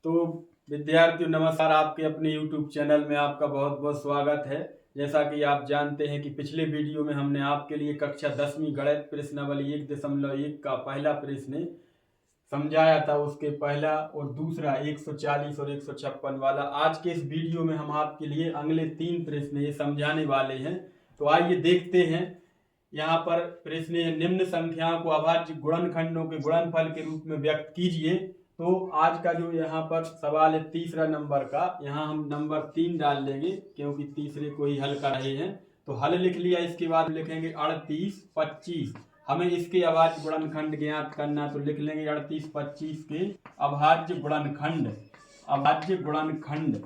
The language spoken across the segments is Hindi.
तो विद्यार्थियों नमस्कार। आपके अपने YouTube चैनल में आपका बहुत बहुत स्वागत है। जैसा कि आप जानते हैं कि पिछले वीडियो में हमने आपके लिए कक्षा 10वीं गणित प्रश्नावली 1.1 का पहला प्रश्न समझाया था, उसके पहला और दूसरा 140 और 156 वाला। आज के इस वीडियो में हम आपके लिए अगले 3 प्रश्न ये समझाने वाले हैं। तो आइए देखते हैं। यहाँ पर प्रश्न है, निम्न संख्याओं को अभाज्य गुणनखंडों के गुणनफल के रूप में व्यक्त कीजिए। तो आज का जो यहाँ पर सवाल है तीसरा नंबर का, यहाँ हम नंबर 3 डाल लेंगे क्योंकि तीसरे को ही हल कर रहे हैं। तो हल लिख लिया, इसके बाद लिखेंगे 38, 25। हमें इसके अभाज्य गुणनखंड ज्ञात करना, तो लिख लेंगे 38, 25 के अभाज्य गुणनखंड। अभाज्य गुणनखंड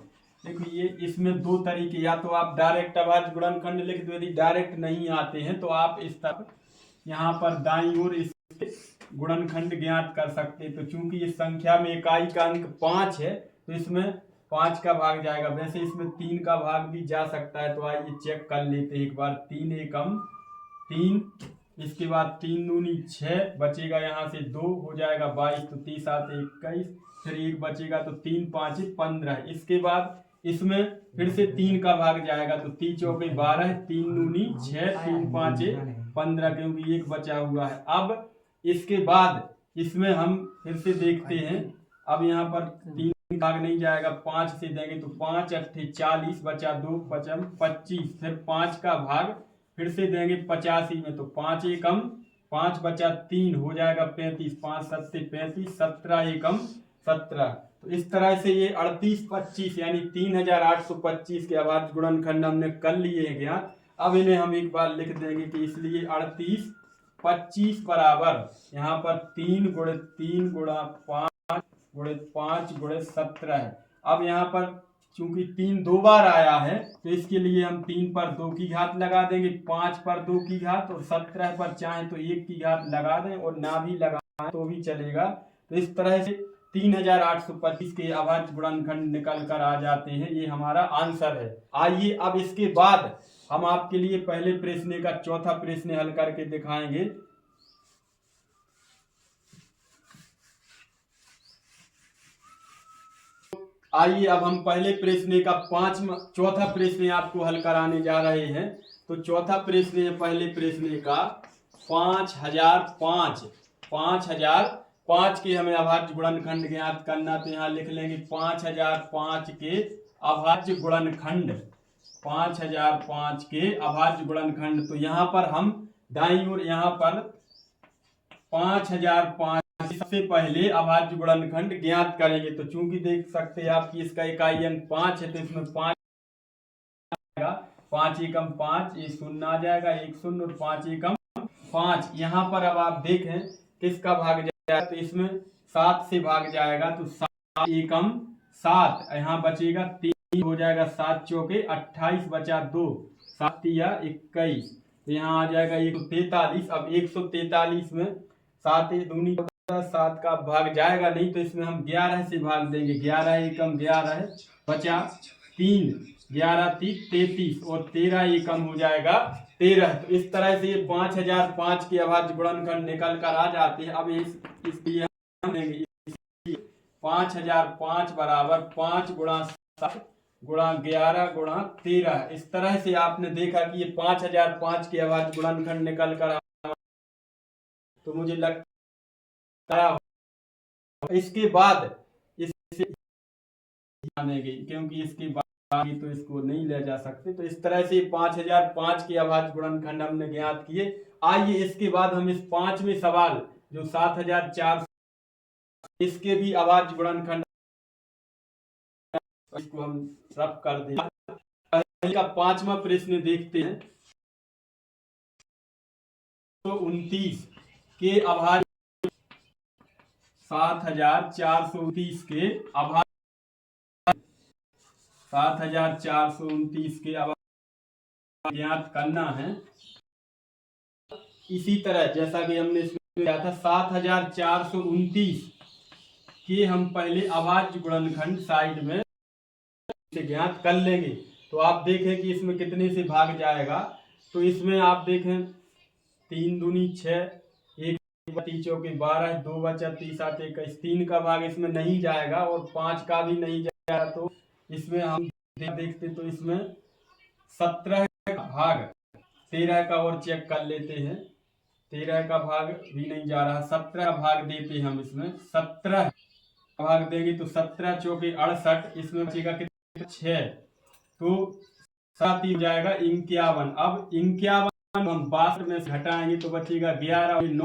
देखिए, इसमें दो तरीके, या तो आप डायरेक्ट अभाज्य गुणनखंड लिख दो, यदि डायरेक्ट नहीं आते हैं तो आप इस तरह यहाँ पर दाईं ओर इसके गुणनखंड ज्ञात कर सकते हैं। तो चूंकि इस संख्या में इकाई का अंक 5 है तो इसमें 5 का भाग जाएगा। वैसे इसमें 3 का भाग भी जा सकता है, तो आइए चेक कर लेते हैं एक बार। 3 एकम 3, इसके बाद 3 दूनी 6, बचेगा यहाँ से 2 हो जाएगा 22, तो 30 7 21, फिर 1 बचेगा, तो 3 5 15। इसके बाद इसमें फिर से 3 का भाग जाएगा, तो 3 चौके 12, 3 दूनी 6, 3 5 15, क्योंकि 1 बचा हुआ है। अब इसके बाद इसमें हम फिर से देखते हैं। अब यहाँ पर 3 भाग नहीं जाएगा, 5 से देंगे तो 5 8 40, बचा 2 5 25, फिर 5 का भाग फिर से देंगे 85 में, तो 5 एकम 5 बचा 3 हो जाएगा 35, 5 7 35, 17 एकम 17। तो इस तरह से ये 38, 25 यानी 3825 के अभाज्य गुणनखंड हमने कर लिए हैं ज्ञात। अब इन्हें हम एक बार लिख देंगे कि इसलिए 38, 25 बराबर यहाँ पर 3 गुणे 3 गुणा 5 गुणे 5 गुणे 17 है। अब यहाँ पर चूंकि 3 दो बार आया है तो इसके लिए हम 3 पर 2 की घात लगा देंगे, 5 पर 2 की घात, और 17 पर चाहे तो 1 की घात लगा दें, और ना भी लगाएं तो भी चलेगा। तो इस तरह से 3825 के अभाज्य गुणनखंड निकल कर आ जाते हैं। ये हमारा आंसर है। आइए अब इसके बाद हम आपके लिए पहले प्रश्न का चौथा प्रश्न हल करके दिखाएंगे। आइए अब हम पहले प्रश्न का चौथा प्रश्न आपको हल कराने जा रहे हैं। तो चौथा प्रश्न है पहले प्रश्न का 5005। 5005 के हमें अभाज्य गुणनखंड ज्ञात करना, तो यहाँ लिख लेंगे 5005 के अभाज्य गुणनखंड। 5005 के अभाज्य गुणनखंड। तो यहाँ पर हम दाईं ओर यहाँ पर 5005 सबसे पहले अभाज्य गुणनखंड ज्ञात करेंगे। तो चूंकि देख सकते हैं आप कि इसका इकाई अंक 5 है, तो इसमें 5 आएगा, 5 एकम 5, ये शून्य आ जाएगा, 1 शून्य, और 5 एकम 5। यहाँ पर अब आप देखें किसका भाग जाएगा, तो इसमें 7 से भाग जाएगा, तो 7 एकम 7, यहाँ बचेगा 3 हो जाएगा, 7 चौके 28, बचा 2, 7 या 21, तो यहाँ आ जाएगा 143। अब 143 में 7 दूनी 7 का भाग जाएगा नहीं, तो इसमें हम 11 से भाग देंगे, 11 एकम 11, बचा 3, 11 3 33, और 13 एकम हो जाएगा 13। तो इस तरह से ये 5005 के अभाज्य गुणनखंड निकल कर आ जाते हैं। अब इसलिए हम देंगे 5005 बराबर 5 गुणा 7 गुणा 11 गुणा 13। इस तरह से आपने देखा कि ये 5005 के अभाज्य गुणनखंड निकल कर, तो मुझे लगता है इसके बाद इससे आनेगी, क्योंकि इसके बाद तो इसको नहीं ले जा सकते। तो इस तरह से 5005 के अभाज्य गुणनखंड हमने ज्ञात किए। आइए इसके बाद हम इस 5वें सवाल जो 7400, इसके भी अभाज्य गुणनखंड, इसको हम रफ कर दें। पहले का 5वां प्रश्न देखते हैं। तो 29 के अभाज्य 7429 के अभाज्य 7429 के अभाज्य ज्ञात करना है। इसी तरह जैसा कि हमने इसमें किया था, 7429 के हम पहले अभाज्य गुणनखंड साइड में से ज्ञात कर लेंगे। तो आप देखें कि इसमें कितने से भाग जाएगा। तो इसमें आप देखें 3 दूनी 6, 1 चौके 12, 2 बचा 30 8 21, 3 का भाग इसमें नहीं जाएगा और 5 का भी नहीं जाएगा। तो इसमें हम देखते तो इसमें 17 का भाग 13 का और चेक कर लेते हैं। 13 का भाग भी नहीं जा रहा, 17 का भाग देते हैं हम इसमें। 17 भाग देंगे तो 17 चौके 68, इसमें बचेगा कितना 6, तो 7 ही जाएगा 51। अब 51 हम 62 में से घटाएंगे तो बचेगा 11 और 9,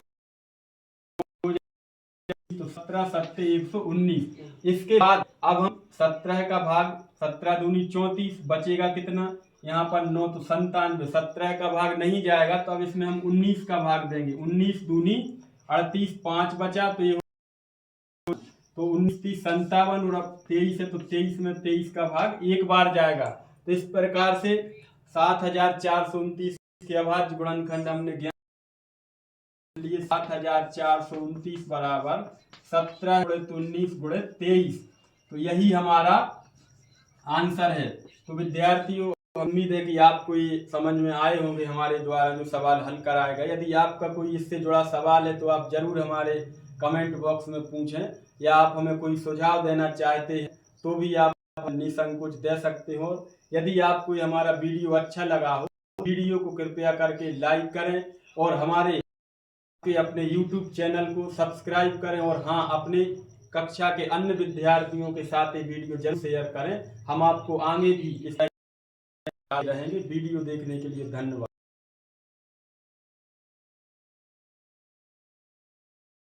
तो 17 7 119। इसके बाद अब हम 17 का भाग 17 दूनी 34, बचेगा कितना यहाँ पर 9, तो 97। 17 का भाग नहीं जाएगा तो अब इसमें हम 19 का भाग देंगे। 19 दूनी 38, 5 बचा तो ये तो 19 30 57, और अब 23 है तो 23 में 23 का भाग एक बार जाएगा। तो इस प्रकार से 7429 के अभाज्य गुणनखंड हमने ज्ञान लिए। 7429 बराबर 17 × 19 × 23, तो यही हमारा आंसर है। तो विद्यार्थियों, उम्मीद है कि आपको ये समझ में आए होंगे हमारे द्वारा जो सवाल हल कराया गया। यदि आपका कोई इससे जुड़ा सवाल है तो आप जरूर हमारे कमेंट बॉक्स में पूछें, या आप हमें कोई सुझाव देना चाहते हैं तो भी आप निसंकोच दे सकते हो। यदि आपको हमारा वीडियो अच्छा लगा हो, वीडियो को कृपया करके लाइक करें और हमारे अपने YouTube चैनल को सब्सक्राइब करें, और हाँ, अपने कक्षा के अन्य विद्यार्थियों के साथ ये वीडियो जरूर शेयर करें। हम आपको आगे भी इस रहेंगे। वीडियो देखने के लिए धन्यवाद।